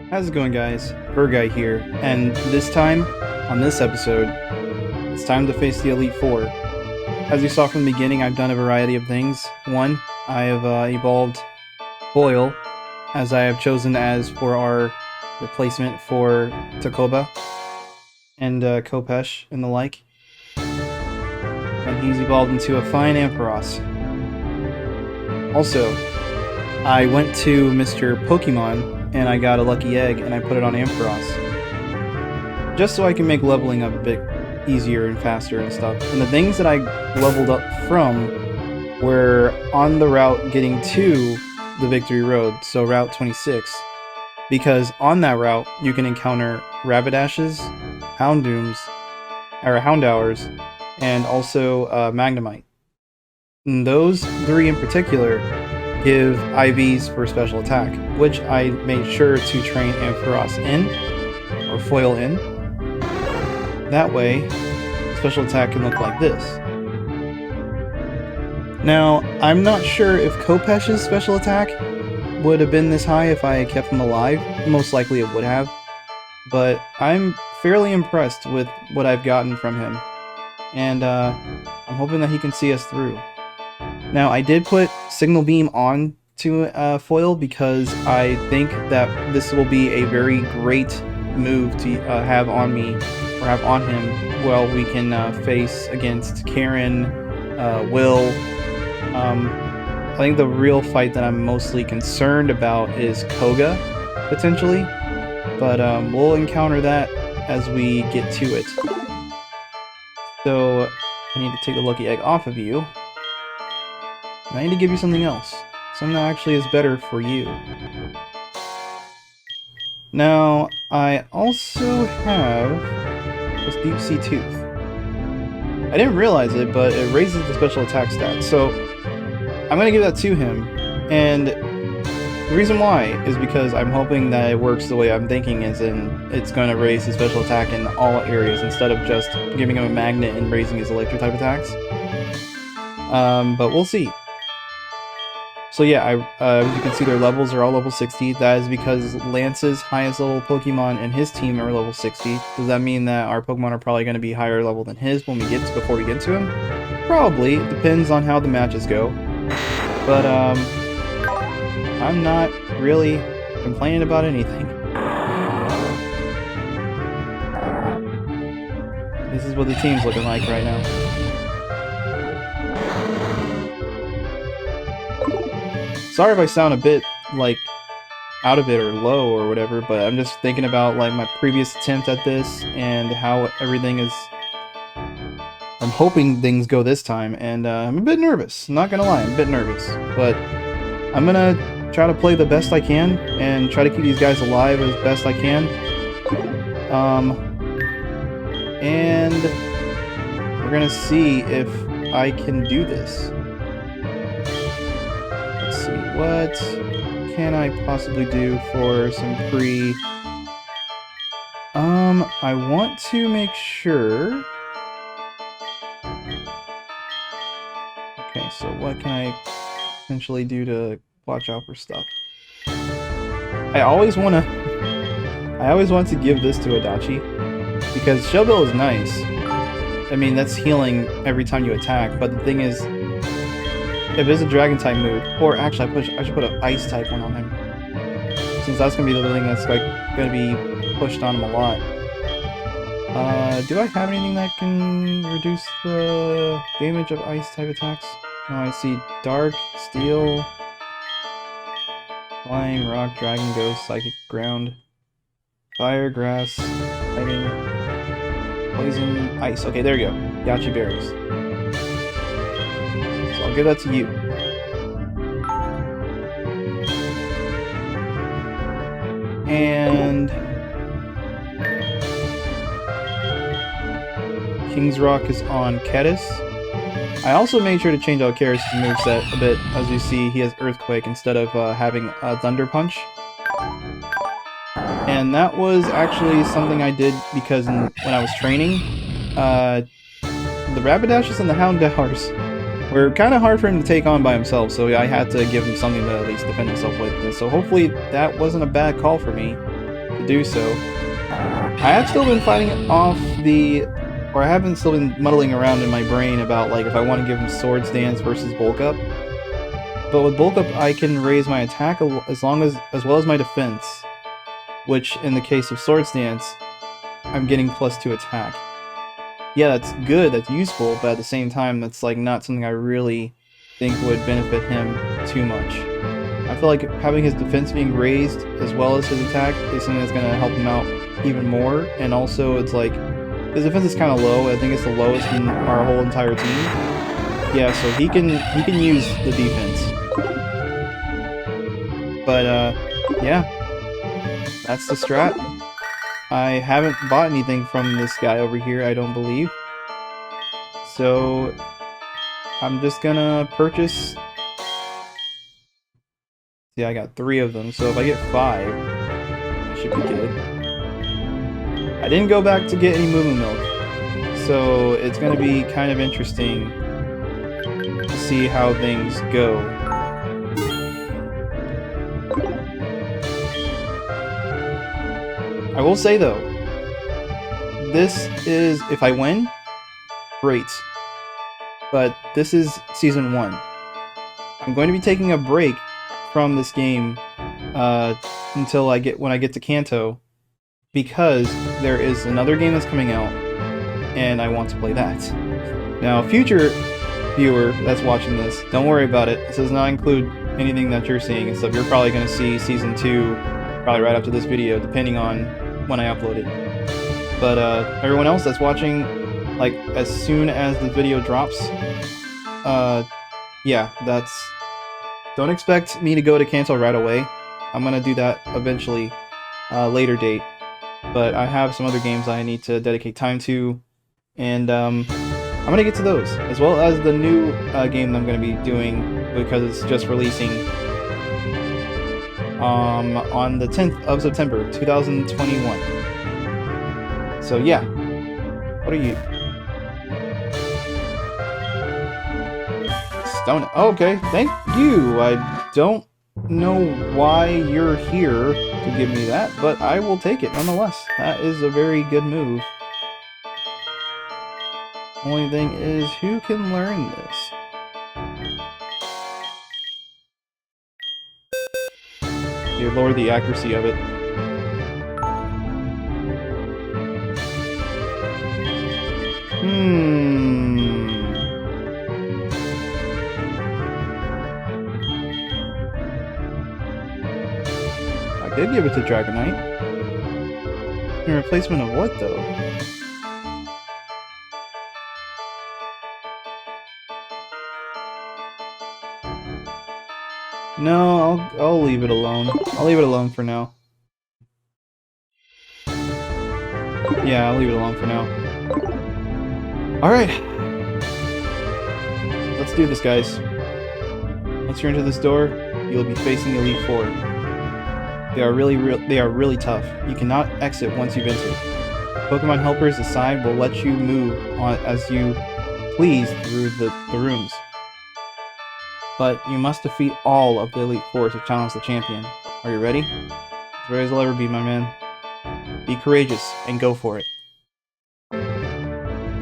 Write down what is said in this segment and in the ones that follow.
How's it going, guys? Guy here, and this time, on this episode, it's time to face the Elite Four. As you saw from the beginning, I've done a variety of things. One, I have evolved Boyle, as I have chosen as for our replacement for Takoba and Kopesh and the like. And he's evolved into a fine Ampharos. Also, I went to Mr. Pokemon and I got a lucky egg and I put it on Ampharos. Just so I can make leveling up a bit easier and faster and stuff. And the things that I leveled up from were on the route getting to the Victory Road, so Route 26. Because on that route, you can encounter Rabidashes, Houndours, and also Magnemite. And those three in particular give IVs for special attack, which I made sure to train Ampharos in, or Foil in. That way, special attack can look like this. Now, I'm not sure if Kopesh's special attack would have been this high if I had kept him alive. Most likely it would have. But I'm fairly impressed with what I've gotten from him. And I'm hoping that he can see us through. Now, I did put Signal Beam on to Foil because I think that this will be a very great move to have on me, or have on him, while we can face against Karen, Will. I think the real fight that I'm mostly concerned about is Koga, potentially. But we'll encounter that as we get to it. So, I need to take the lucky egg off of you. I need to give you something else. Something that actually is better for you. Now, I also have this Deep Sea Tooth. I didn't realize it, but it raises the special attack stat. So, I'm going to give that to him. And the reason why is because I'm hoping that it works the way I'm thinking, as in it's going to raise his special attack in all areas instead of just giving him a magnet and raising his electric type attacks. But we'll see. So yeah, as you can see, their levels are all level 60. That is because Lance's highest level Pokemon and his team are level 60. Does that mean that our Pokemon are probably going to be higher level than his when we get to, before we get to him? Probably. It depends on how the matches go. But I'm not really complaining about anything. This is what the team's looking like right now. Sorry if I sound a bit, like, out of it or low or whatever, but I'm just thinking about, like, my previous attempt at this and how everything is... I'm hoping things go this time, and I'm a bit nervous. I'm not gonna lie, I'm a bit nervous. But I'm gonna try to play the best I can and try to keep these guys alive as best I can. And we're gonna see if I can do this. What can I possibly do for some pre... I want to make sure... Okay, so what can I potentially do to watch out for stuff? I always want to give this to Adachi, because Shellbill is nice. I mean, that's healing every time you attack, but the thing is, if it's a Dragon type move, or actually I should put an Ice type one on him, since that's gonna be the thing that's like gonna be pushed on him a lot. Do I have anything that can reduce the damage of Ice type attacks? No, I see Dark, Steel, Flying, Rock, Dragon, Ghost, Psychic, Ground, Fire, Grass, Fighting, Poison, Ice. Okay, there you go. Yachi Berries. So I'll give that to you. And King's Rock is on Kedis. I also made sure to change out Karis' moveset a bit. As you see, he has Earthquake instead of having Thunder Punch. And that was actually something I did because when I was training, the Rabidashes and the Houndours were kind of hard for him to take on by himself, so I had to give him something to at least defend himself with. And so hopefully that wasn't a bad call for me. do so. I have still been fighting off or I haven't still been muddling around in my brain about like if I want to give him Swords Dance versus Bulk Up. But with Bulk Up, I can raise my attack as well as my defense, which in the case of Swords Dance, I'm getting +2 attack. Yeah, that's good, that's useful, but at the same time, that's like not something I really think would benefit him too much. I feel like having his defense being raised as well as his attack is something that's going to help him out even more, and also it's like, his defense is kind of low. I think it's the lowest in our whole entire team. Yeah, so he can use the defense. But yeah, that's the strat. I haven't bought anything from this guy over here, I don't believe. So I'm just gonna purchase. Yeah, I got 3 of them, so if I get 5, that should be good. I didn't go back to get any Moo Milk, so it's gonna be kind of interesting to see how things go. I will say though, this is, if I win, great. But this is Season 1. I'm going to be taking a break from this game until when I get to Kanto, because there is another game that's coming out, and I want to play that. Now, future viewer that's watching this, don't worry about it. This does not include anything that you're seeing and stuff. You're probably going to see Season 2 probably right after this video, depending on when I upload it. But everyone else that's watching, like, as soon as the video drops, yeah, don't expect me to go to Kanto right away. I'm gonna do that eventually, later date. But I have some other games I need to dedicate time to, and I'm gonna get to those, as well as the new game that I'm gonna be doing, because it's just releasing on the 10th of September, 2021. So yeah, what are you? Stone. Oh, okay, thank you. I don't know why you're here to give me that, but I will take it nonetheless. That is a very good move. Only thing is, who can learn this? Dear Lord, the accuracy of it. I did give it to Dragonite. In replacement of what, though? No, I'll leave it alone. I'll leave it alone for now. Yeah, I'll leave it alone for now. Alright. Let's do this, guys. Once you're into this door, you'll be facing Elite Four. They are really tough. You cannot exit once you've entered. Pokemon helpers aside will let you move on as you please through the rooms. But you must defeat all of the Elite Four to challenge the champion. Are you ready? As ready as I'll ever be, my man. Be courageous and go for it.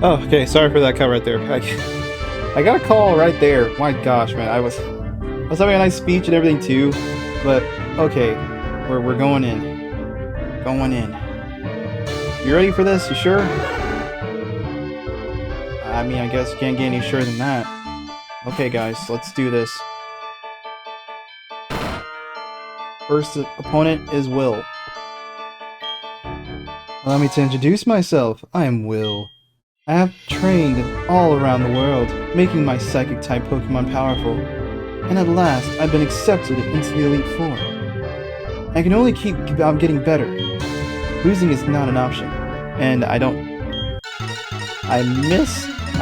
Oh, okay, sorry for that cut right there. I got a call right there. My gosh, man, I was having a nice speech and everything too, but okay, we're going in. Going in. You ready for this? You sure? I mean, I guess you can't get any surer than that. Okay, guys, let's do this. First opponent is Will. Allow me to introduce myself. I am Will. I have trained all around the world, making my Psychic-type Pokemon powerful. And at last, I've been accepted into the Elite Four. I can only keep getting better. Losing is not an option. And I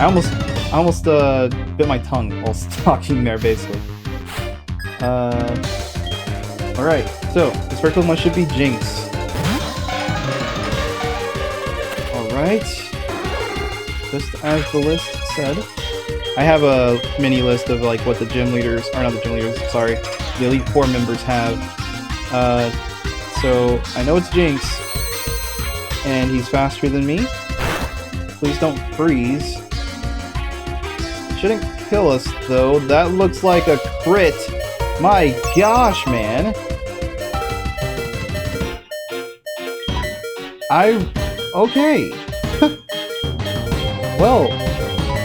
almost bit my tongue while talking there, basically. Alright, so, this first Pokemon should be Jinx. Alright. Just as the list said. I have a mini list of like what the gym leaders, or not the gym leaders, sorry, the Elite Four members have. So I know it's Jinx. And he's faster than me. Please don't freeze. Shouldn't kill us, though. That looks like a crit. My gosh, man. Okay. Well,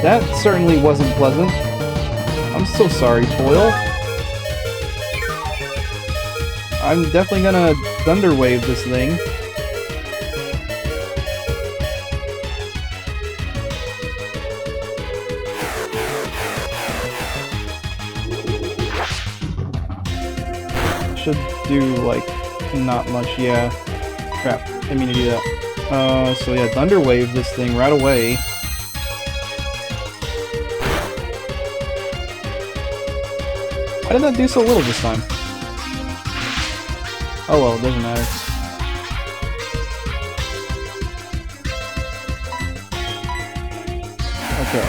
that certainly wasn't pleasant. I'm so sorry, Foil. I'm definitely gonna Thunder Wave this thing. Should do, like, not much, yeah. Crap, didn't mean to do that. So yeah, Thunder Wave this thing right away. Why did that do so little this time? Oh well, it doesn't matter. Okay.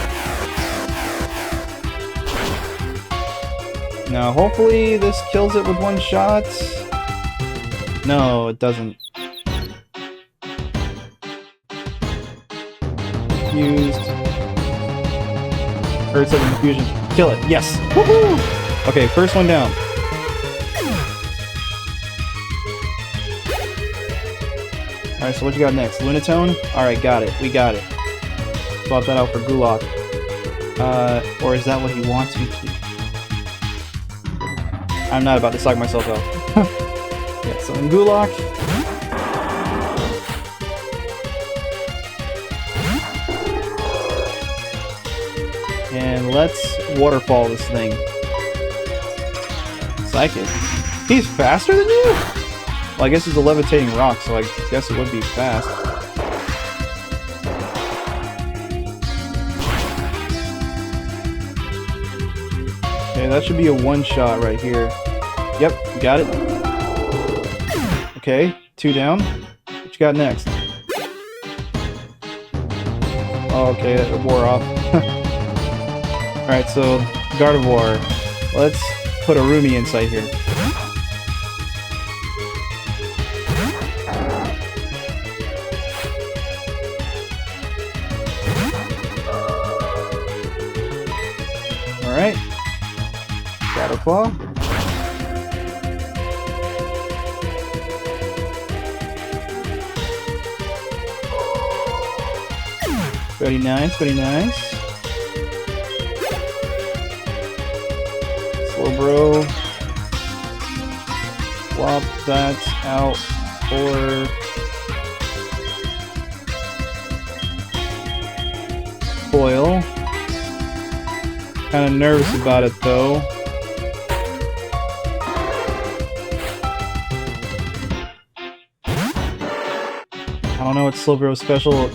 Now, hopefully this kills it with one shot. No, it doesn't. Confused. Hurts of confusion. Kill it. Yes! Woohoo! Okay, first one down. Alright, so what you got next? Lunatone? Alright, got it. We got it. Swap that out for Gulok. Or is that what he wants me to do? I'm not about to suck myself out. Yeah, so in Gulok. And let's waterfall this thing. Psychic. He's faster than you? Well, I guess it's a levitating rock, so I guess it would be fast. Okay, that should be a one-shot right here. Yep, got it. Okay, 2 down. What you got next? Oh, okay, it wore off. Alright, so Gardevoir. Let's put a Rumi inside here. Alright. Shadow Claw. Very nice, very nice. Slowbro. Swap that out for Foil. Kind of nervous about it though. I don't know what's Slowbro's special.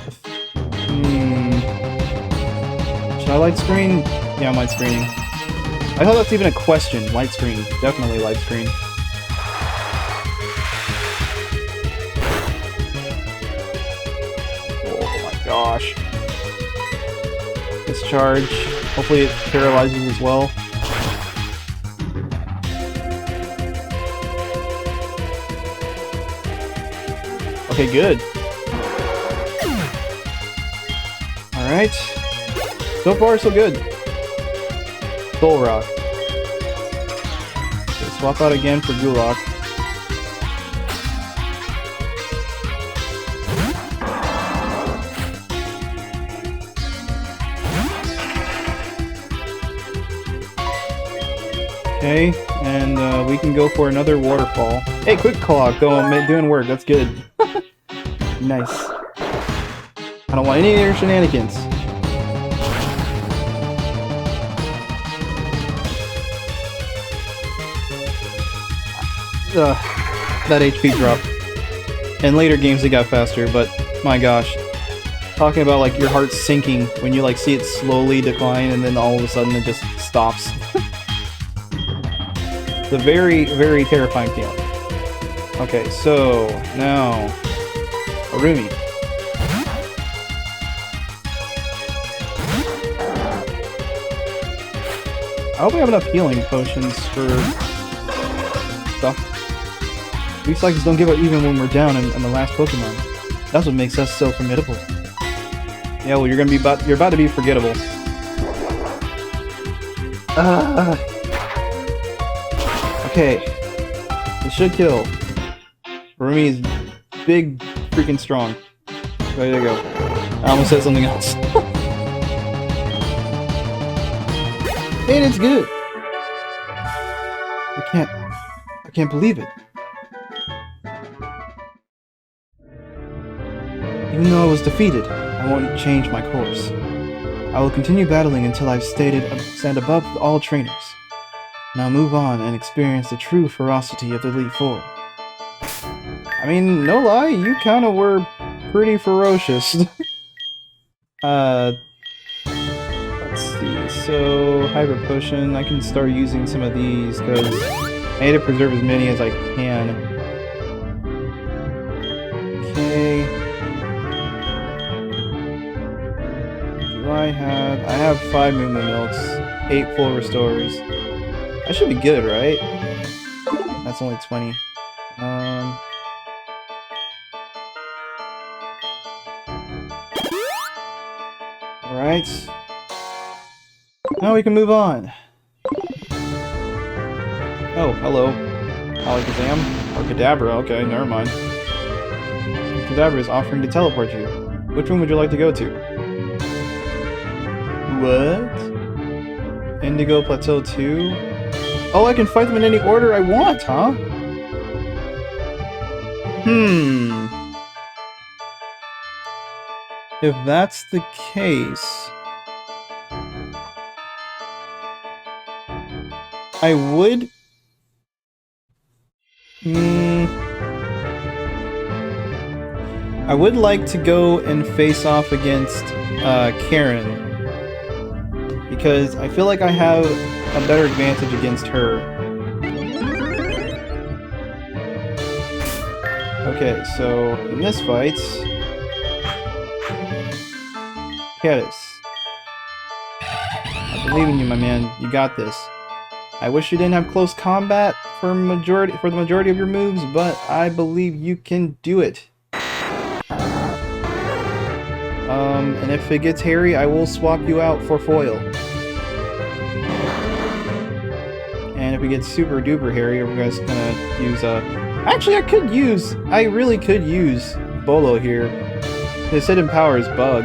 Should I light screen? Yeah, I'm light screening. I thought that's even a question. Light screen. Definitely light screen. Oh my gosh. Discharge. Hopefully it paralyzes as well. Okay, good. Alright. So far, so good. Soul Rock. Okay, swap out again for Gulok. Okay, and we can go for another waterfall. Hey, Quick Claw, doing work. That's good. Nice. I don't want any of your shenanigans. That HP drop. In later games it got faster, but my gosh. Talking about like your heart sinking when you like see it slowly decline and then all of a sudden it just stops. It's a very, very terrifying feeling. Okay, so now Arumi. I hope we have enough healing potions for stuff. Weak cycles don't give up even when we're down in the last Pokemon. That's what makes us so formidable. Yeah, well, you're about to be forgettable. Okay. It should kill. Rumi is big, freaking strong. Ready to go. I almost said something else. And it's good. I can't believe it. Even though I was defeated, I won't change my course. I will continue battling until I've stand above all trainers. Now move on and experience the true ferocity of the Elite Four. I mean, no lie, you kinda were pretty ferocious. Let's see, so Hyper Potion, I can start using some of these, because I need to preserve as many as I can. Okay. I have 5 Moo Moo Milks, 8 full restores. That should be good, right? That's only 20. Alright. Now we can move on. Oh, hello. Alakazam? Or Kadabra, okay, never mind. Kadabra is offering to teleport you. Which one would you like to go to? What? Indigo Plateau 2? Oh, I can fight them in any order I want, huh? If that's the case... I would... I would like to go and face off against Karen. Because I feel like I have a better advantage against her. Okay, so in this fight... Caddis. I believe in you, my man. You got this. I wish you didn't have close combat for the majority of your moves, but I believe you can do it. And if it gets hairy, I will swap you out for foil. And if it gets super duper hairy, we're just gonna use actually, I really could use Bolo here. His hidden power is Bug.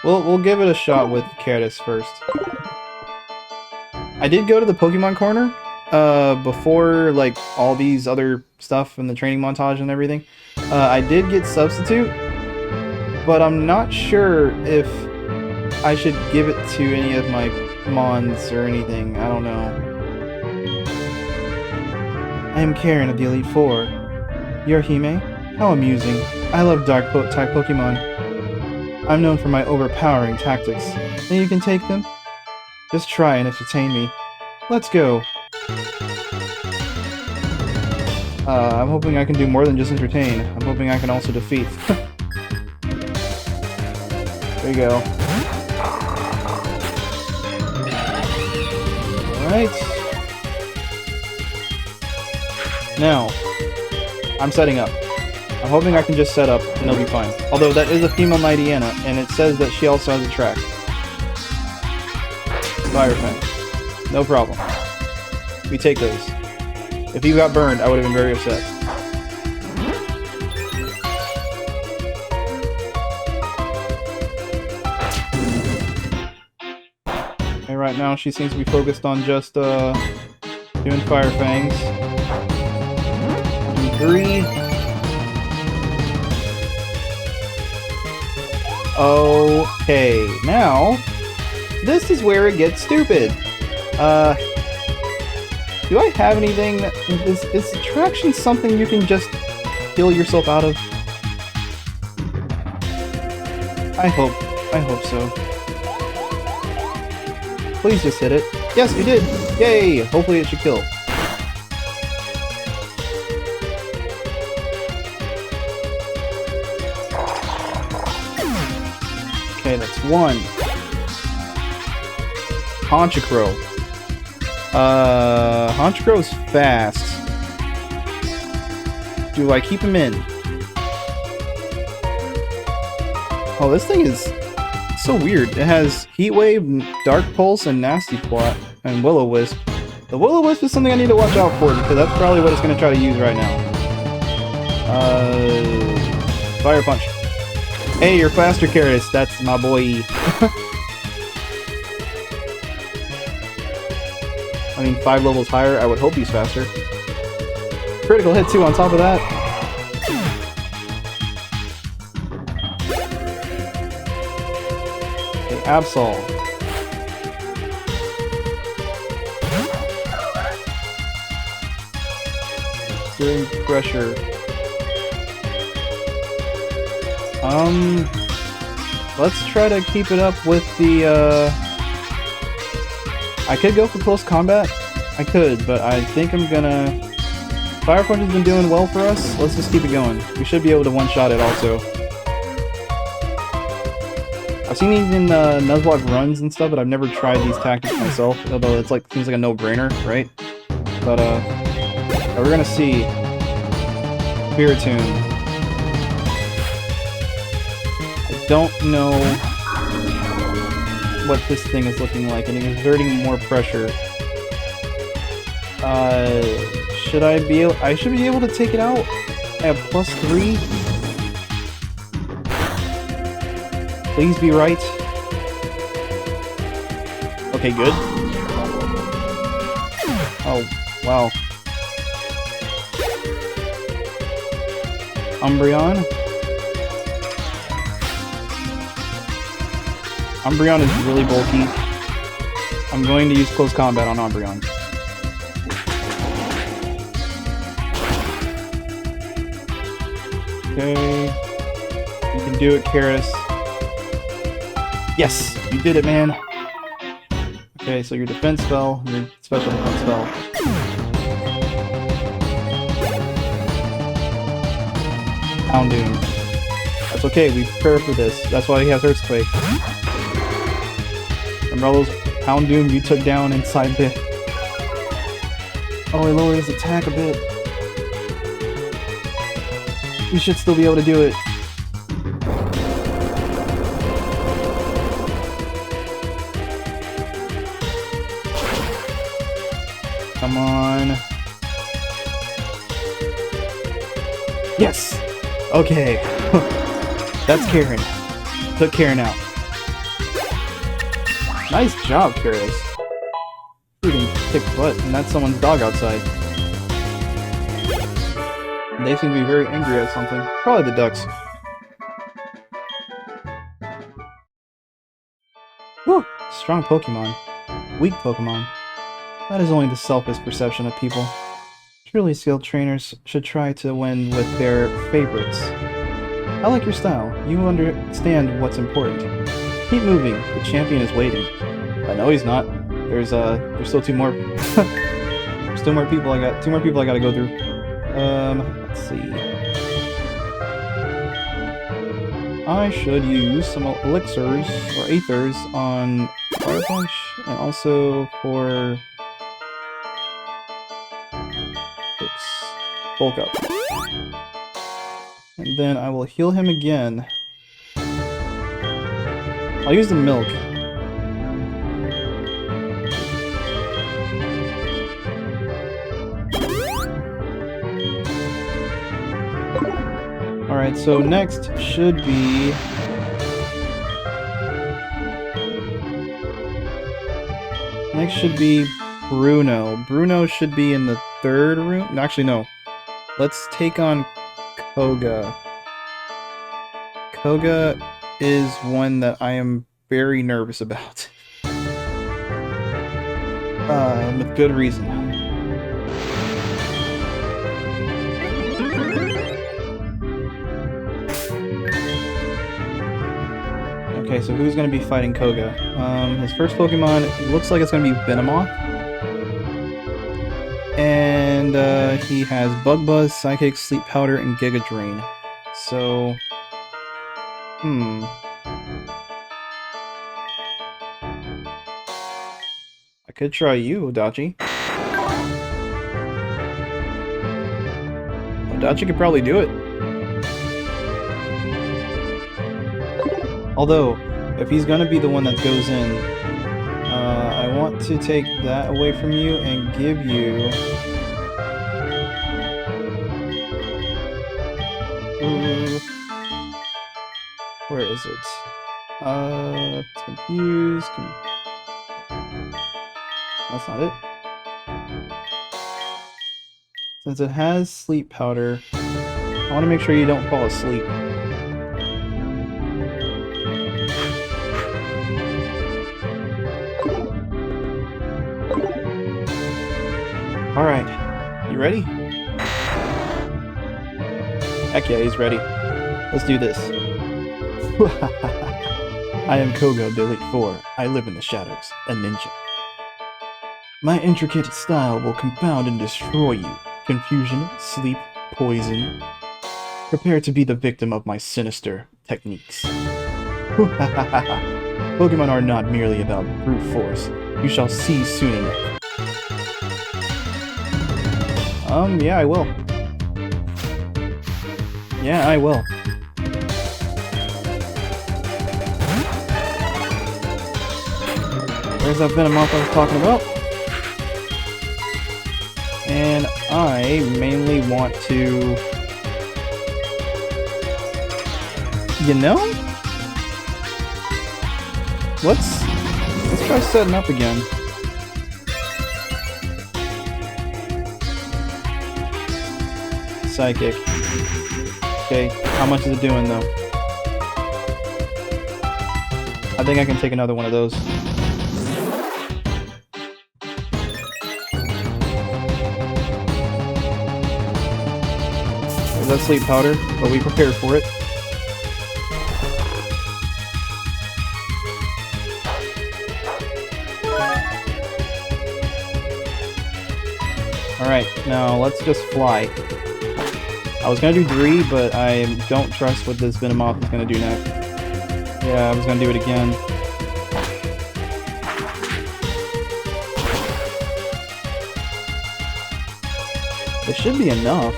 We'll give it a shot with Caddis first. I did go to the Pokemon Corner before like all these other stuff in the training montage and everything. I did get Substitute, but I'm not sure if I should give it to any of my Mons or anything. I don't know. I am Karen of the Elite Four. You're Hime? How amusing. I love Dark-type Pokemon. I'm known for my overpowering tactics. Think you can take them? Just try and entertain me. Let's go. I'm hoping I can do more than just entertain. I'm hoping I can also defeat. There you go. Alright. Now, I'm setting up. I'm hoping I can just set up and it'll be fine. Although that is a female Mightyena, and it says that she also has a track. Fire Fang. No problem. We take those. If he got burned, I would have been very upset. Okay, right now she seems to be focused on just doing Fire Fangs. 3. Okay, now, this is where it gets stupid. Do I have anything that... Is attraction something you can just heal yourself out of? I hope so. Please just hit it. Yes, you did! Yay! Hopefully it should kill. Okay, that's 1. Honchakrow. Conch grows fast. Do I keep him in? Oh, this thing is so weird. It has Heat Wave, Dark Pulse, and Nasty Plot, and Will-O-Wisp. The Will-O-Wisp is something I need to watch out for, because that's probably what it's going to try to use right now. Fire Punch. Hey, you're faster, Karis. That's my boy. I mean, 5 levels higher, I would hope he's faster. Critical hit, too, on top of that. Okay, Absol. Steering pressure. Let's try to keep it up with the, I could go for close combat. I could, but I think I'm gonna... Fire Punch has been doing well for us. Let's just keep it going. We should be able to one-shot it also. I've seen even Nuzlocke runs and stuff, but I've never tried these tactics myself. Although it's like seems like a no-brainer, right? But we're gonna see. Spiritomb. I don't know what this thing is looking like, and it's exerting more pressure. Should I be able... I should be able to take it out at +3. Please be right. Okay, good. Oh, wow. Umbreon. Umbreon is really bulky. I'm going to use close combat on Umbreon. Okay. You can do it, Karis. Yes! You did it, man! Okay, so your defense spell, your special defense spell. Houndoom. That's okay, we prepared for this. That's why he has Earthquake. Remember those Houndoom you took down inside the... Oh, he lowered his attack a bit. We should still be able to do it. Come on. Yes! Okay. That's Karen. Took Karen out. Nice job, Karis. Freaking kick butt, and that's someone's dog outside. They seem to be very angry at something. Probably the ducks. Whew! Strong Pokemon. Weak Pokemon. That is only the selfish perception of people. Truly skilled trainers should try to win with their favorites. I like your style. You understand what's important. Keep moving. The champion is waiting. I know he's not. There's still two more. There's two more people I gotta go through. Let's see. I should use some elixirs or aethers on Fire Punch and also for bulk up. And then I will heal him again. I'll use the milk. Alright, so next should be... Next should be Bruno. Bruno should be in the third room. Actually, no. Let's take on Koga. Koga is one that I am very nervous about. With good reason. Okay, so who's going to be fighting Koga? His first Pokemon, it looks like it's going to be Venomoth. And he has Bug Buzz, Psychic, Sleep Powder, and Giga Drain. So... I could try you, Odachi. Dachi could probably do it. Although, if he's gonna be the one that goes in, I want to take that away from you and give you... where is it? Confused. That's not it. Since it has sleep powder, I want to make sure you don't fall asleep. Alright, you ready? Heck yeah, he's ready. Let's do this. I am Kogo Delete 4. I live in the shadows, a ninja. My intricate style will confound and destroy you. Confusion, sleep, poison. Prepare to be the victim of my sinister techniques. Pokemon are not merely about brute force. You shall see soon enough. Yeah, I will. Yeah, I will. There's that Venomoth I was talking about. And I mainly want to... You know? Let's try setting up again. Psychic. Okay, how much is it doing though? I think I can take another one of those. There's that sleep powder, but we prepared for it. Alright, now let's just fly. I was gonna do 3, but I don't trust what this Venomoth is gonna do next. Yeah, I was gonna do it again. It should be enough.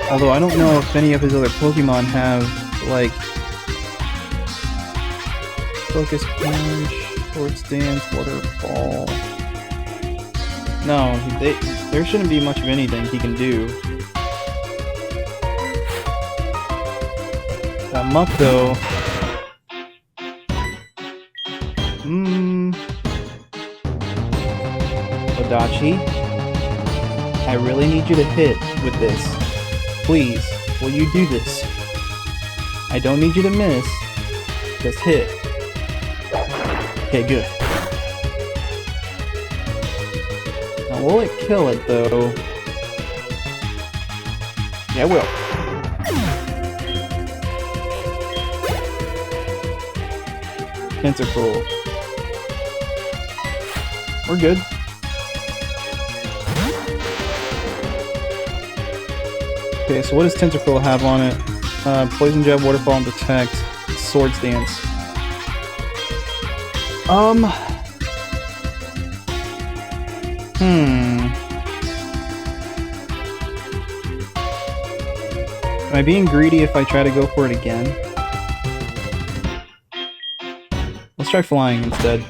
Although I don't know if any of his other Pokemon have, like... Focus Punch, Swords Dance, Waterfall... No, there shouldn't be much of anything he can do. That Muck, though... Odachi, I really need you to hit with this. Please, will you do this? I don't need you to miss. Just hit. Okay, good. Now, will it kill it, though? Yeah, it will. Tentacle. We're good. Okay, so what does Tentacle have on it? Poison Jab, Waterfall, and Protect. Swords Dance. Am I being greedy if I try to go for it again? Let's try flying instead.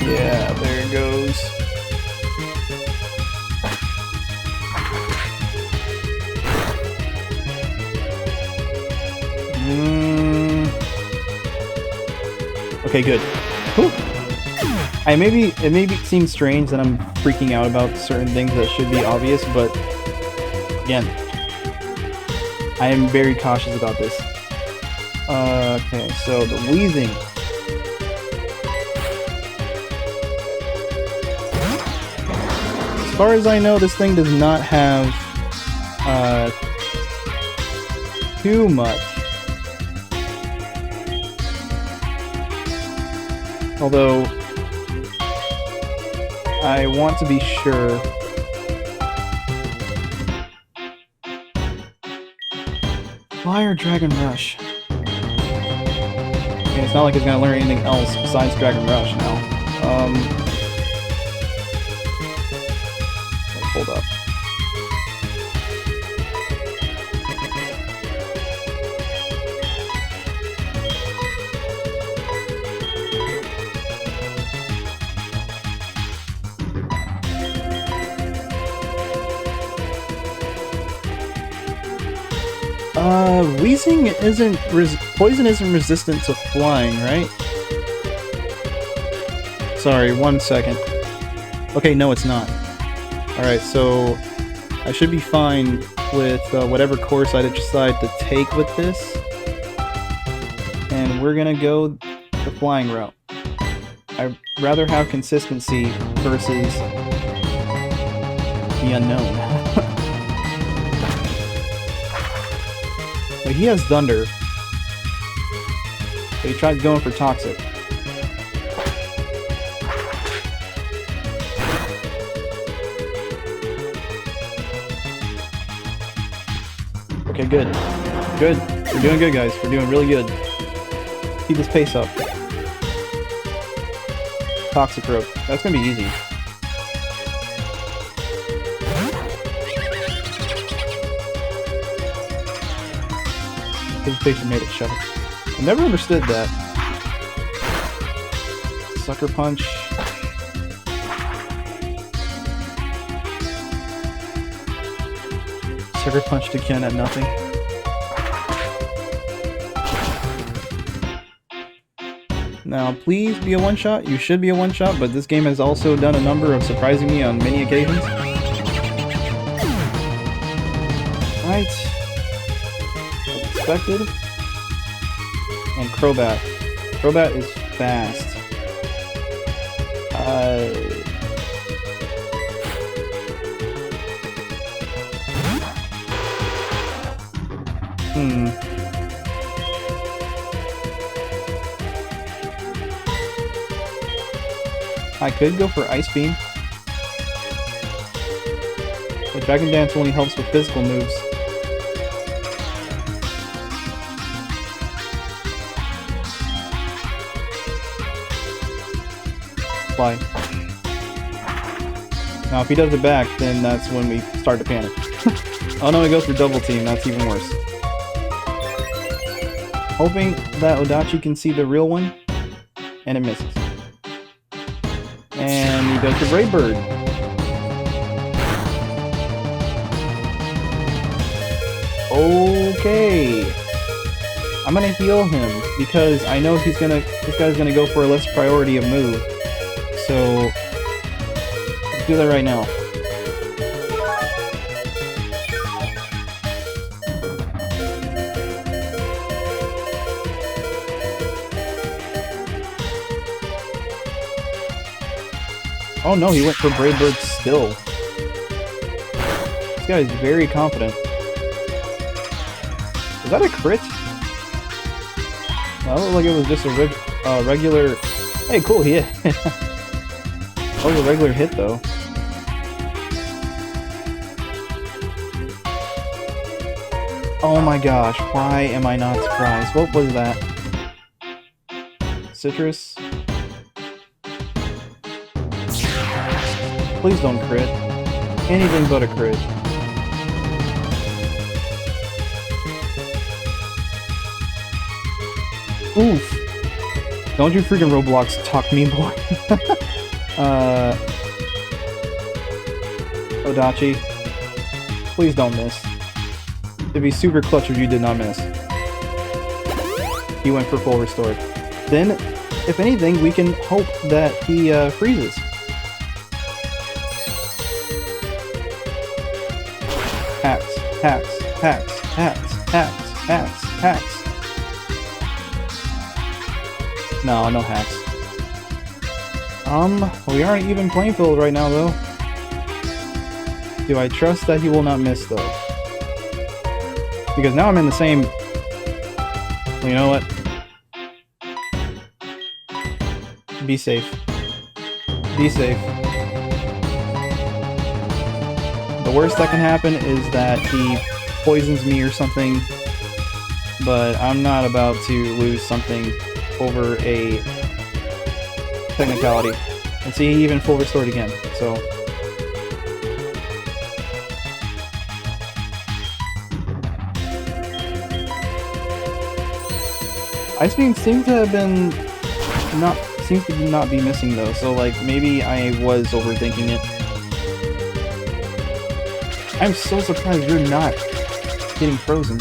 Yeah, there it goes. Okay, good. Whew. It maybe seems strange that I'm freaking out about certain things that should be obvious, but again, I am very cautious about this. Okay, so the wheezing. As far as I know, this thing does not have too much. Although, I want to be sure. Fire Dragon Rush. mean, it's not like he's gonna learn anything else besides Dragon Rush now. Hold up. Wheezing isn't poison isn't resistant to flying, right? Sorry, 1 second. Okay, no, it's not. Alright, so I should be fine with whatever course I decide to take with this. And we're gonna go the flying route. I'd rather have consistency versus the unknown. But he has Thunder. So he tried going for Toxic. Okay, good. Good. We're doing good, guys. We're doing really good. Keep this pace up. Toxic Rope. That's gonna be easy. Hesitation made it shut up. I never understood that. Sucker Punch. Sucker Punch to Ken at nothing. Now, please be a one-shot. You should be a one-shot, but this game has also done a number of surprising me on many occasions. Right. As expected. And Crobat. Crobat is fast. I could go for Ice Beam. But Dragon Dance only helps with physical moves. Fly. Now if he does it back, then that's when we start to panic. Oh no, he goes for Double Team, that's even worse. Hoping that Odachi can see the real one, and it misses. And he goes to Brave Bird. Okay. I'm gonna heal him because I know this guy's gonna go for a less priority of move. So let's do that right now. Oh no, he went for Brave Bird still. This guy is very confident. Is that a crit? That looked like it was just a regular... Hey, cool, he hit. That was a regular hit, though. Oh my gosh, why am I not surprised? What was that? Citrus? Please don't crit. Anything but a crit. Oof. Don't you freaking Roblox talk to me, boy. Odachi. Please don't miss. It'd be super clutch if you did not miss. He went for full restore. Then, if anything, we can hope that he freezes. Hacks, hacks, hacks, hacks, hacks, hacks, hacks. No, no hacks. We aren't even playing field right now, though. Do I trust that he will not miss, though? Because now I'm in the same... Well, you know what? Be safe. Be safe. The worst that can happen is that he poisons me or something, but I'm not about to lose something over a technicality. And see, he even full restored again, so... Ice Beam seems to have been... seems to not be missing though, so like, maybe I was overthinking it. I'm so surprised you're not getting frozen.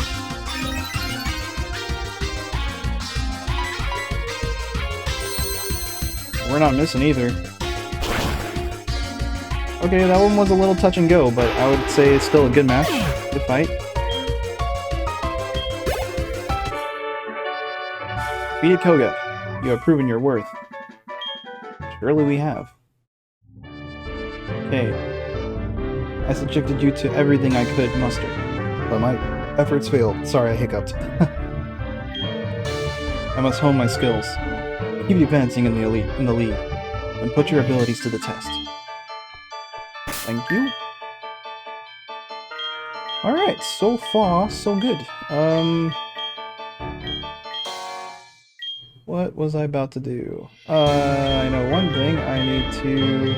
We're not missing either. Okay, that one was a little touch and go, but I would say it's still a good match to fight. Beat Koga. You have proven your worth. Surely we have. Okay. I subjected you to everything I could muster, but my efforts failed. Sorry, I hiccuped. I must hone my skills. Keep advancing in the league, and put your abilities to the test. Thank you. Alright, so far, so good. What was I about to do? I know one thing. I need to...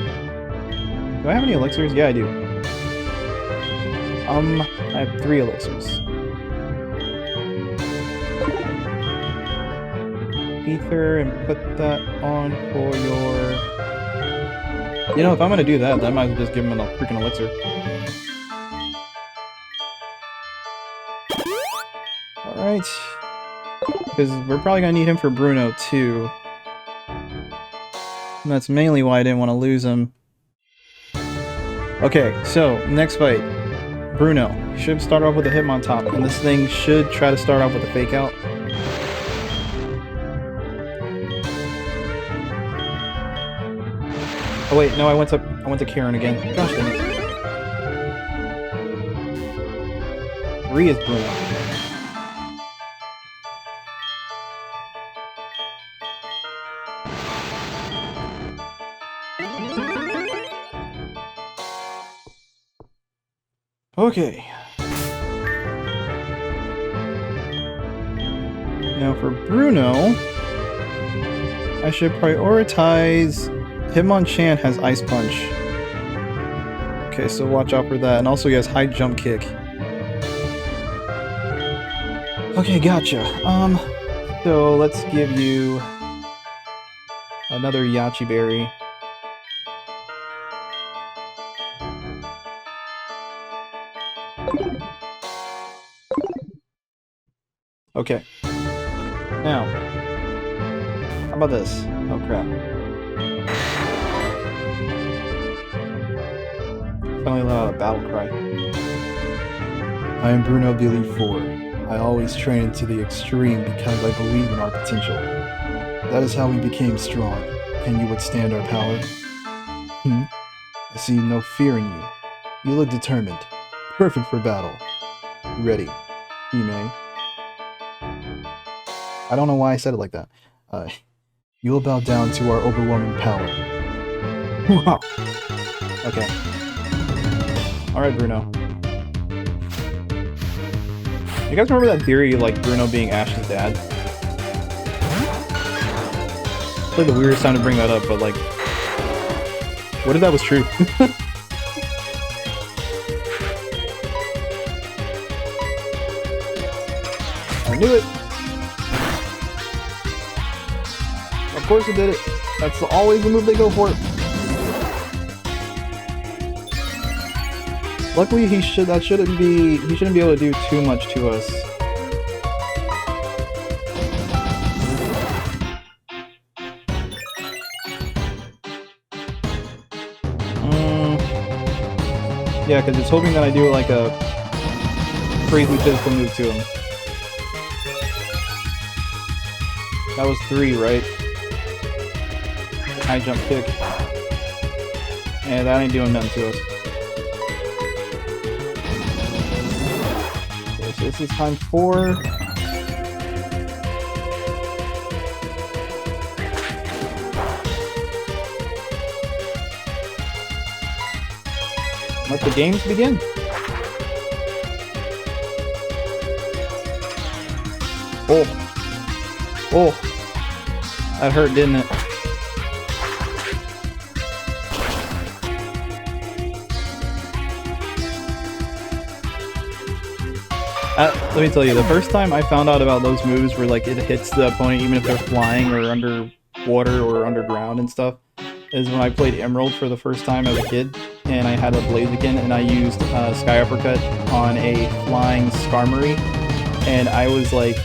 Do I have any elixirs? Yeah, I do. I have 3 elixirs. Ether, and put that on for your... You know, if I'm gonna do that, then I might as well just give him a freaking elixir. Alright. Because we're probably gonna need him for Bruno, too. And that's mainly why I didn't want to lose him. Okay, so, next fight. Bruno. Should start off with a Hitmontop, and this thing should try to start off with a Fake Out. Oh wait, no, I went to Karen again. Gosh dang it. 3 is Bruno. Okay. Now for Bruno, I should prioritize... Hitmonchan has Ice Punch. Okay, so watch out for that. And also he has High Jump Kick. Okay, gotcha. So let's give you another Yachi Berry. Okay. Now, how about this? Oh crap. Finally let out a battle cry. I am Bruno of the Elite Four. I always train to the extreme because I believe in our potential. That is how we became strong. Can you withstand our power? I see no fear in you. You look determined. Perfect for battle. Ready, Hime. I don't know why I said it like that. You will bow down to our overwhelming power. Okay. Alright, Bruno. You guys remember that theory, like, Bruno being Ash's dad? It's like the weirdest time to bring that up, but, like... What if that was true? I knew it! Of course it did it. That's always the move they go for. Luckily, he shouldn't be able to do too much to us. Yeah, because it's hoping that I do like a crazy physical move to him. That was 3, right? High jump kick. And that ain't doing nothing to us. Okay, so this is time 4. Let the games begin. Oh. Oh. That hurt, didn't it? Let me tell you, the first time I found out about those moves where like it hits the opponent even if they're flying or underwater or underground and stuff, is when I played Emerald for the first time as a kid, and I had a Blaziken, and I used Sky Uppercut on a flying Skarmory, and I was like,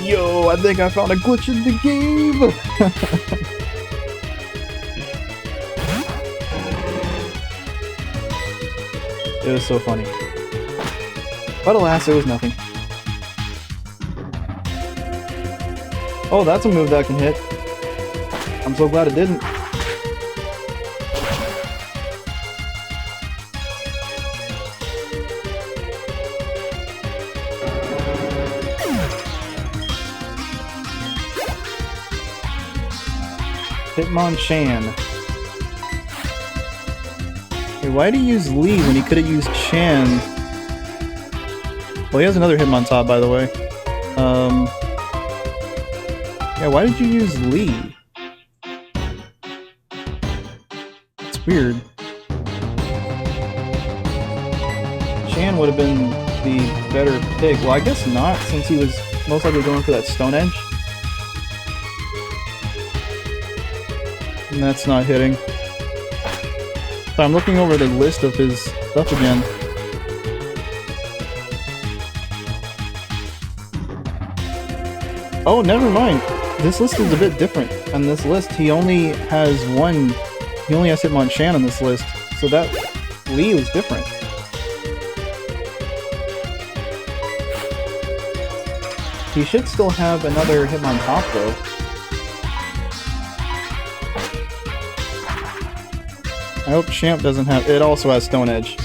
yo, I think I found a glitch in the game! It was so funny. But alas, it was nothing. Oh, that's a move that can hit. I'm so glad it didn't. Hitmonchan. Hey, why did he use Lee when he could have used Chan? Well, he has another Hitmontop, by the way. Yeah, why did you use Lee? It's weird. Chan would have been the better pick. Well, I guess not, since he was most likely going for that Stone Edge. And that's not hitting. So I'm looking over the list of his stuff again. Oh, never mind. This list is a bit different. On this list, he only has Hitmonchan on this list, so that Lee was different. He should still have another Hitmontop though. I hope Champ doesn't have... It also has Stone Edge.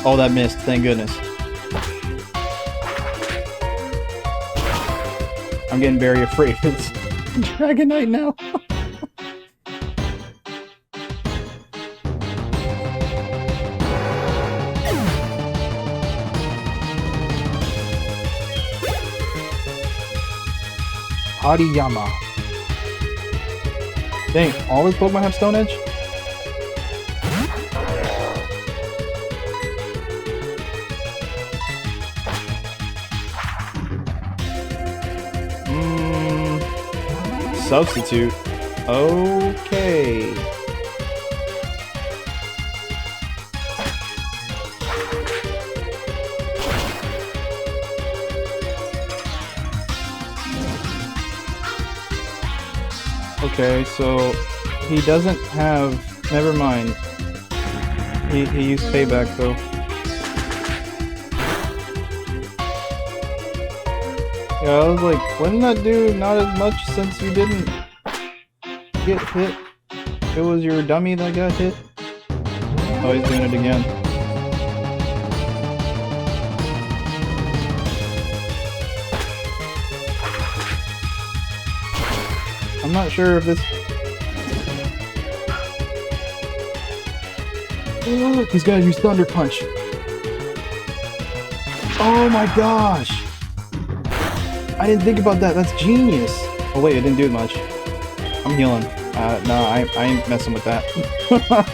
Oh, that missed. Thank goodness. I'm getting very afraid. It's Dragonite now. Hariyama. Dang, all his Pokemon have Stone Edge? Substitute. Okay. Okay, so he doesn't have... Never mind. He used Payback though. Yeah, I was like, wouldn't that do not as much since you didn't get hit? It was your dummy that got hit? Oh, he's doing it again. I'm not sure if this... Oh, he's gonna use Thunder Punch. Oh my gosh! I didn't think about that. That's genius. Oh wait, it didn't do much. I'm healing. No, I ain't messing with that.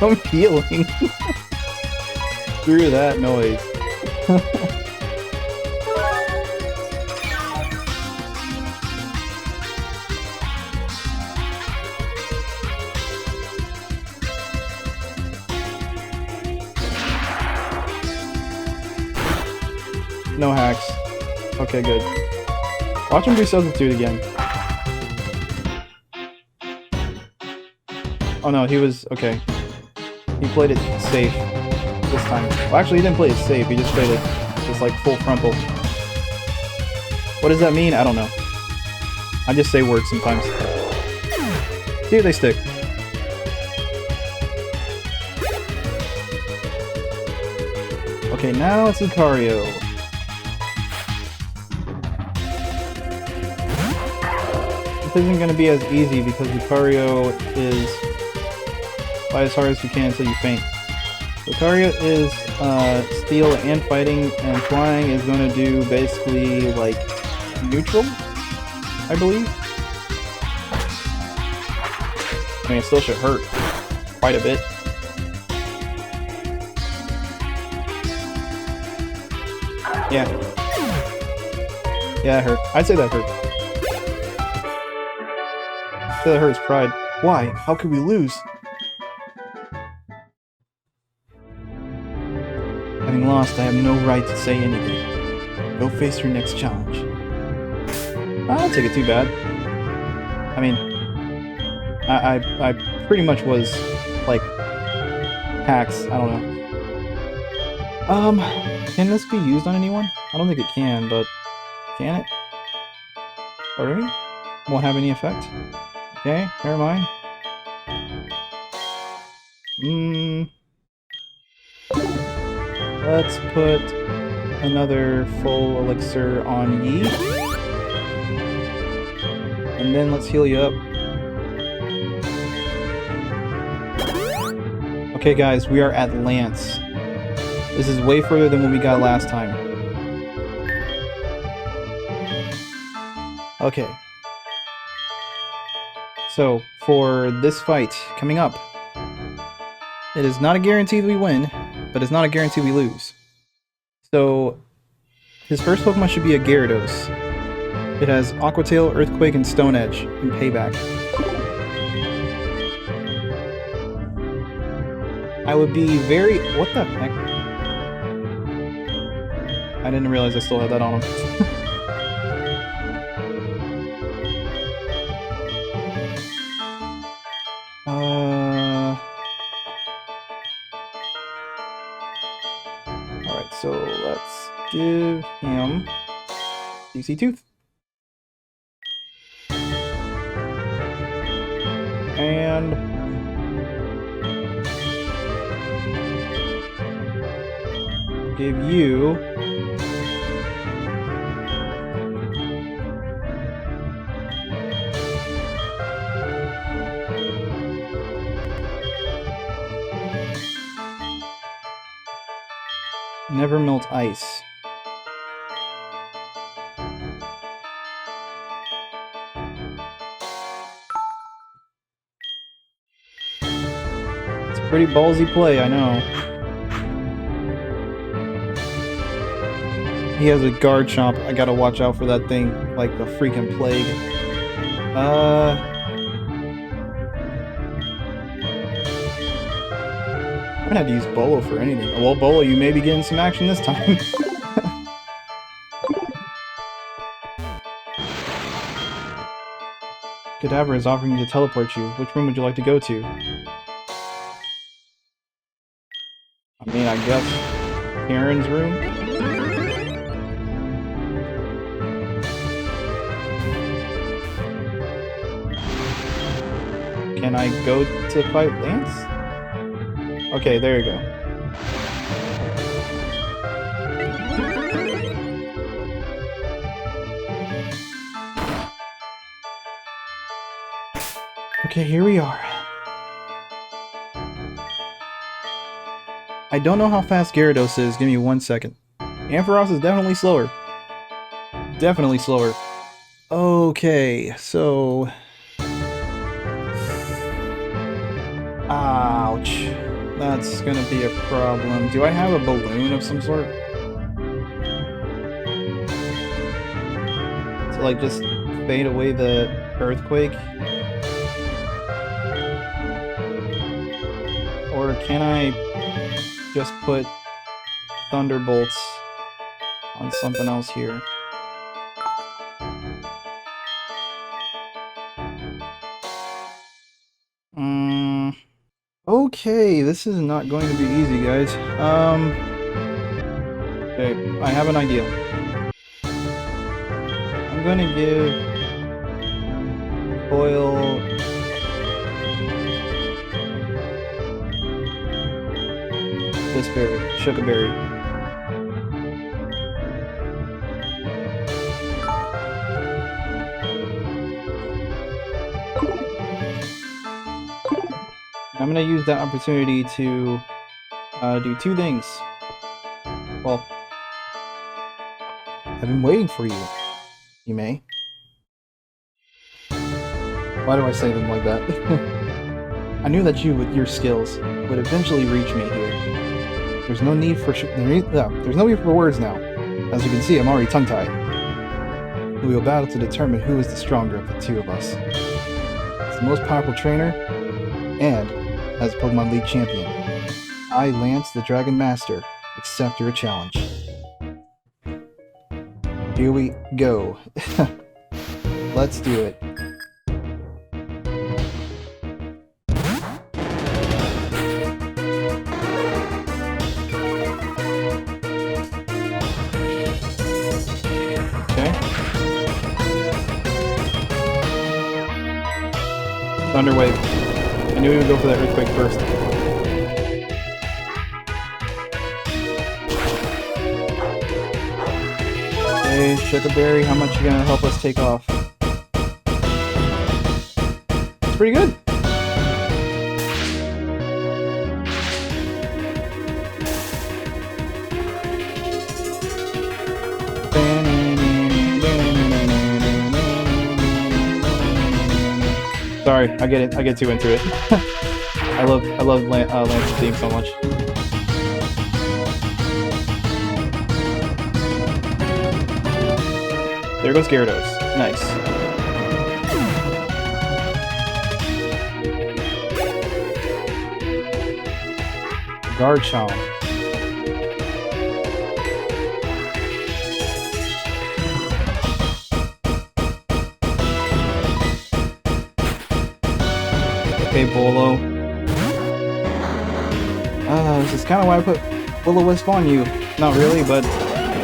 I'm healing. Through that noise. No hacks. Okay, good. Watch him do Substitute again. Oh no, he was... okay. He played it safe this time. Well, actually, he didn't play it safe. He just played it just like full frontal. What does that mean? I don't know. I just say words sometimes. See if they stick. Okay, now it's Lucario. This isn't going to be as easy because Lucario is fight as hard as you can until you faint. Lucario is Steel and Fighting, and Flying is going to do basically like neutral, I believe. I mean, it still should hurt quite a bit. Yeah. Yeah, it hurt. I'd say that hurt. I'd say that hurts pride. Why? How could we lose? Having lost, I have no right to say anything. Go face your next challenge. I don't take it too bad. I mean, I pretty much was, like, hacks. I don't know. Can this be used on anyone? I don't think it can, but can it? Alright. Won't have any effect. Okay, never mind. Let's put another full elixir on Yi. And then let's heal you up. Okay guys, we are at Lance. This is way further than what we got last time. Okay. So, for this fight coming up, it is not a guarantee that we win, but it's not a guarantee we lose. So, his first Pokemon should be a Gyarados. It has Aqua Tail, Earthquake, and Stone Edge in payback. I would be very... What the heck? I didn't realize I still had that on him. Alright, so let's give him DC Tooth. And give you Never Melt Ice. It's a pretty ballsy play, I know. He has a guard chomp. I gotta watch out for that thing like the freaking plague. I'm gonna have to use Bolo for anything. Well, Bolo, you may be getting some action this time. Kadabra is offering to teleport you. Which room would you like to go to? I mean, I guess Karen's room? Can I go to fight Lance? Okay, there you go. Okay, here we are. I don't know how fast Gyarados is. Give me 1 second. Ampharos is definitely slower. Definitely slower. Okay, so... Ouch. That's gonna be a problem. Do I have a balloon of some sort? To like just fade away the earthquake? Or can I just put thunderbolts on something else here? Okay, this is not going to be easy, guys. Okay, I have an idea. I'm gonna give Foil this berry, Sugarberry. I'm gonna use that opportunity to do two things. Well, I've been waiting for you, Hime. Why do I say them like that? I knew that you, with your skills, would eventually reach me here. There's no need for there's no need for words now. As you can see, I'm already tongue-tied. We will battle to determine who is the stronger of the two of us. As the most powerful trainer, and as Pokemon League champion, I, Lance, the Dragon Master, accept your challenge. Here we go. Let's do it. Thunder Wave. I knew he would go for that Earthquake first. Okay, Sugar Berry, how much you gonna help us take off? It's pretty good. Sorry, I get it. I get too into it. I love Lance's theme so much. There goes Gyarados. Nice. Garchomp. Okay, Bolo. This is kind of why I put Will-O-Wisp on you. Not really, but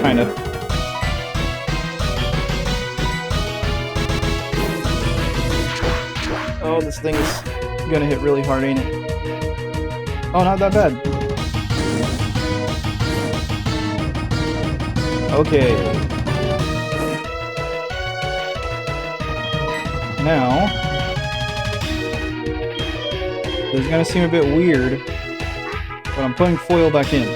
kind of. Oh, this thing is gonna hit really hard, ain't it? Oh, not that bad. Okay. Now, this is gonna seem a bit weird, but I'm putting foil back in.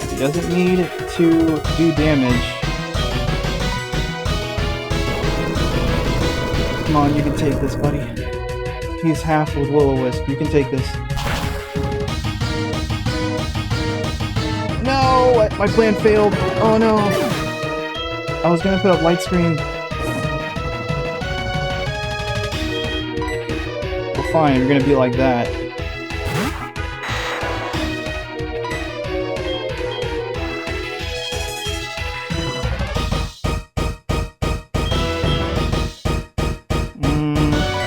He doesn't need to do damage. Come on, you can take this, buddy. He's half with Will-O-Wisp. You can take this. No! My plan failed. Oh no! I was gonna put up Light Screen. Well, fine. You're gonna be like that.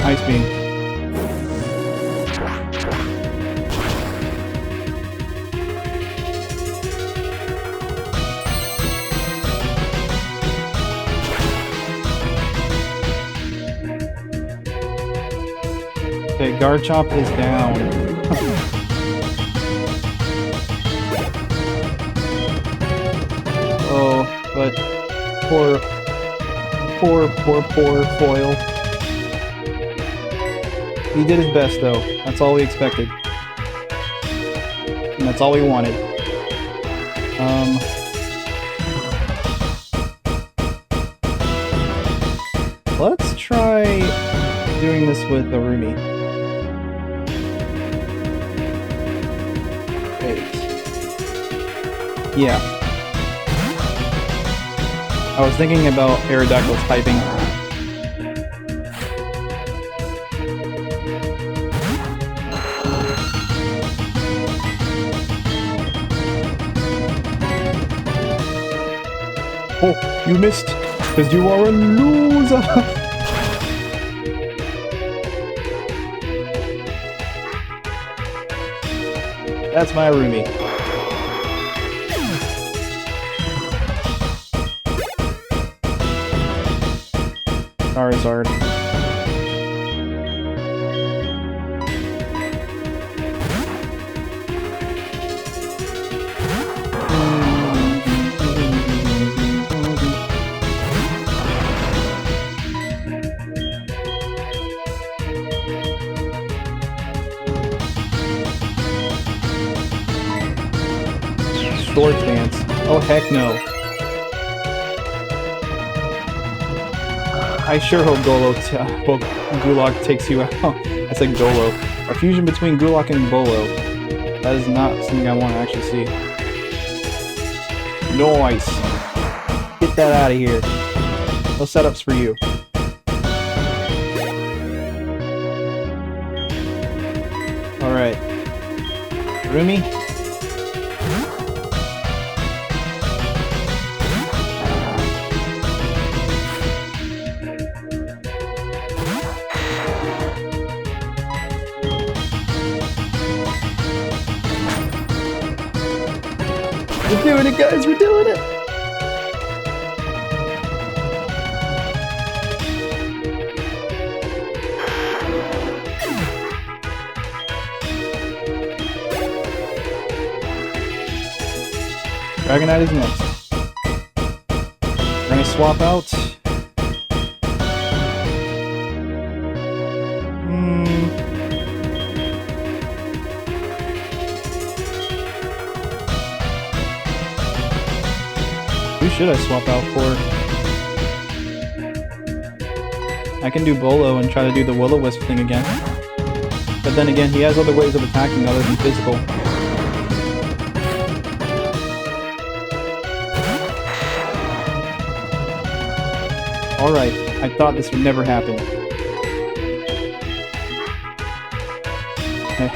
Ice Beam. Okay, Garchomp is down. Oh, but poor Foil. He did his best, though. That's all we expected. And that's all we wanted. Let's try doing this with the Rumi. Wait. Yeah. I was thinking about Aerodactyl's typing. Oh, you missed, because you are a loser! That's my Rumi. Charizard. short stance. Oh heck no. I sure hope Gulok takes you out. I said Golo. A fusion between Gulok and Bolo. That is not something I want to actually see. Nice. Get that out of here. No setups for you. Alright. Rumi? We're doing it, guys! We're doing it! Dragonite is next. We're gonna swap out. Who should I swap out for? I can do Bolo and try to do the Will-O-Wisp thing again. But then again, he has other ways of attacking other than physical. Alright, I thought this would never happen.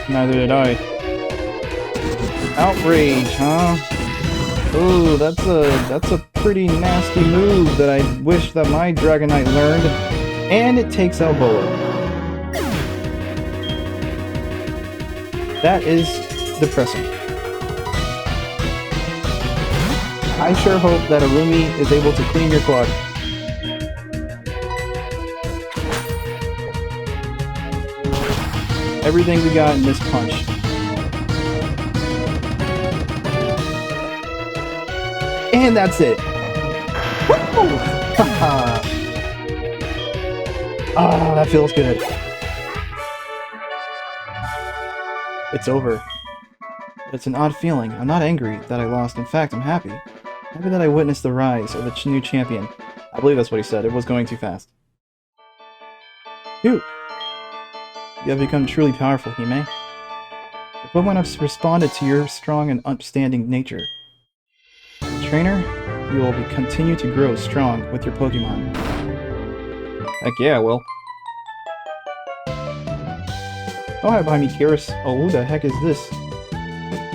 Neither did I. Outrage, huh? Ooh, that's a pretty nasty move that I wish that my Dragonite learned. And it takes out Bolo. That is depressing. I sure hope that Arumi is able to clean your quad. Everything we got in this punch. And that's it. Woo! Ah, that feels good. It's over. It's an odd feeling. I'm not angry that I lost. In fact, I'm happy. Happy that I witnessed the rise of the new champion. I believe that's what he said. It was going too fast. Phew. You have become truly powerful, Hime. Your Pokemon have responded to your strong and upstanding nature. Trainer, you will continue to grow strong with your Pokemon. Heck yeah, I will. Oh, hi behind me, Kyrus. Oh, who the heck is this?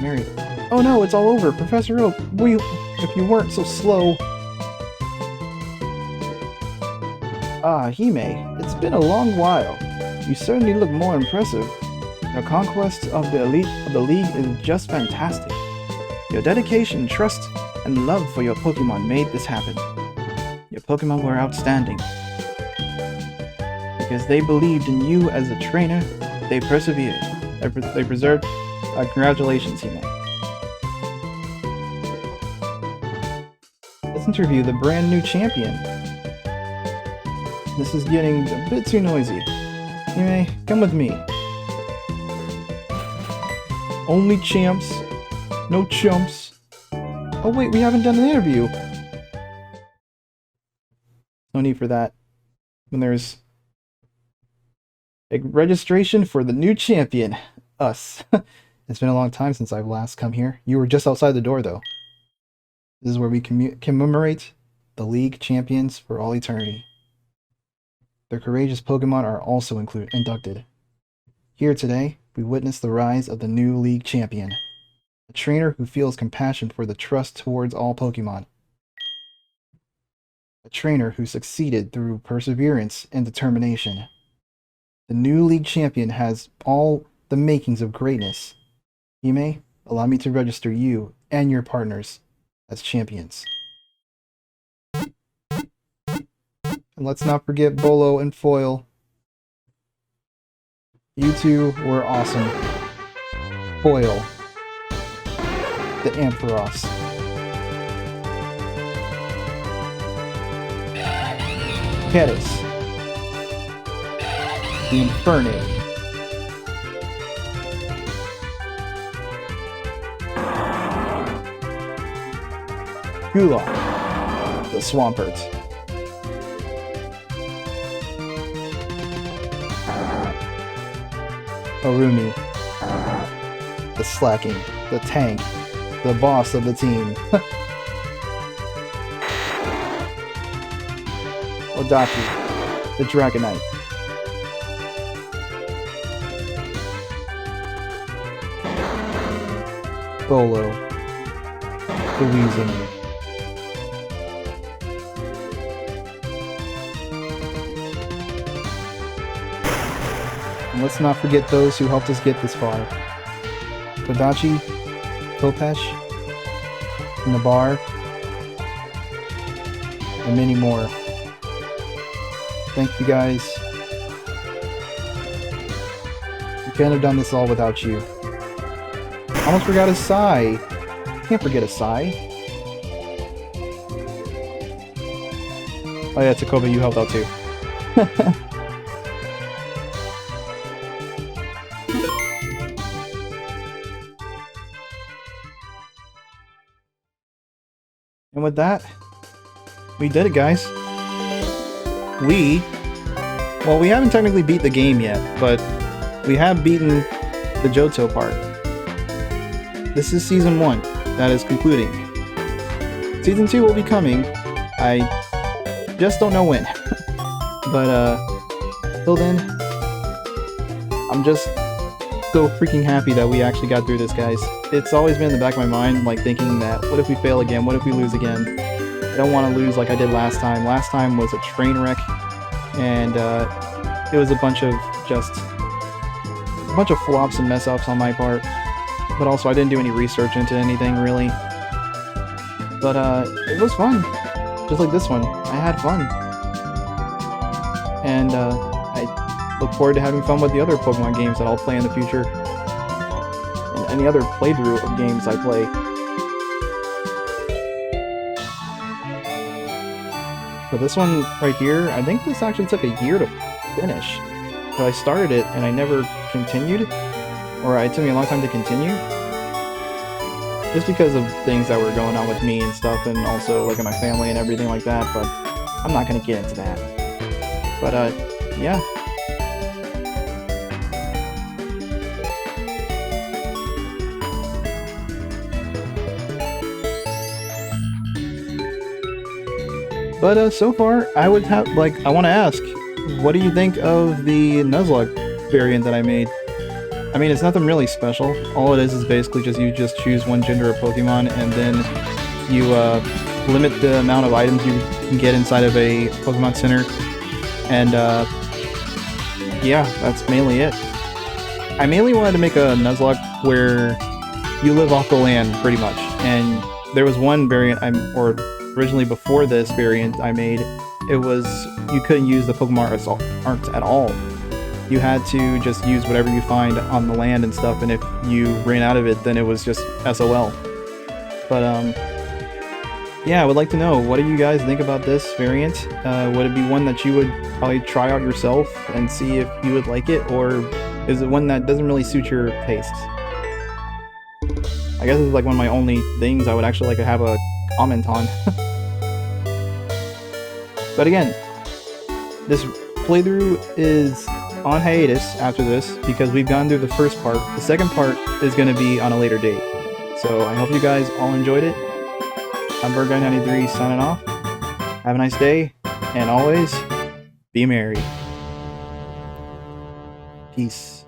Mary. Oh no, it's all over. Professor Oak, if you weren't so slow. Ah, Hime, it's been a long while. You certainly look more impressive. Your conquest of the elite of the league is just fantastic. Your dedication, trust, and love for your Pokemon made this happen. Your Pokemon were outstanding. Because they believed in you as a trainer, they persevered. They preserved. Congratulations, Hime. Let's interview the brand new champion. This is getting a bit too noisy. Hime, come with me. Only champs, no chumps. Oh wait, we haven't done an interview. No need for that. When there's a registration for the new champion, us. It's been a long time since I've last come here. You were just outside the door though. This is where we commemorate the league champions for all eternity. Their courageous Pokemon are also inducted. Here today, we witness the rise of the new league champion. A trainer who feels compassion for the trust towards all Pokemon. A trainer who succeeded through perseverance and determination. The new league champion has all the makings of greatness. Hime, allow me to register you and your partners as champions. And let's not forget Bolo and Foil. You two were awesome. Foil. The Ampharos. Caddis. The Infernape. Gulok, the Swampert. Arumi, the Slacking, the tank, the boss of the team. Odachi, the Dragonite. Bolo, the Weezing. And let's not forget those who helped us get this far. Kodachi, Topesh, Nabar, and many more. Thank you guys. We couldn't have done this all without you. Almost forgot a Sai. Can't forget a Sai. Oh yeah, Takoba, you helped out too. And with that, we did it, guys. Well, we haven't technically beat the game yet, but we have beaten the Johto part. This is Season 1 that is concluding. Season 2 will be coming. I just don't know when. But, till then, I'm just so freaking happy that we actually got through this, guys. It's always been in the back of my mind, like, thinking that, what if we fail again? What if we lose again? I don't want to lose like I did last time. Last time was a train wreck, and it was a bunch of flops and mess-ups on my part. But also, I didn't do any research into anything, really. But, it was fun. Just like this one. I had fun. And, I look forward to having fun with the other Pokemon games that I'll play in the future. And any other playthrough of games I play. But this one right here, I think this actually took a year to finish. So I started it and I never continued. Or it took me a long time to continue. Just because of things that were going on with me and stuff, and also like in my family and everything like that, but I'm not gonna get into that. But yeah. But so far, I would have, like, I want to ask, what do you think of the Nuzlocke variant that I made? I mean, it's nothing really special. All it is basically just you just choose one gender of Pokemon, and then you limit the amount of items you can get inside of a Pokemon Center. And yeah, that's mainly it. I mainly wanted to make a Nuzlocke where you live off the land, pretty much. And there was one variant, or originally before this variant I made, it was you couldn't use the Pokemon art at all. You had to just use whatever you find on the land and stuff, and if you ran out of it, then it was just SOL. But yeah, I would like to know, what do you guys think about this variant? Would it be one that you would probably try out yourself and see if you would like it, or is it one that doesn't really suit your tastes? I guess it's like one of my only things I would actually like to have a comment on. But again, this playthrough is on hiatus after this because we've gone through the first part. The second part is going to be on a later date. So I hope you guys all enjoyed it. I'm BirdGuy93 signing off. Have a nice day, and always be merry. Peace.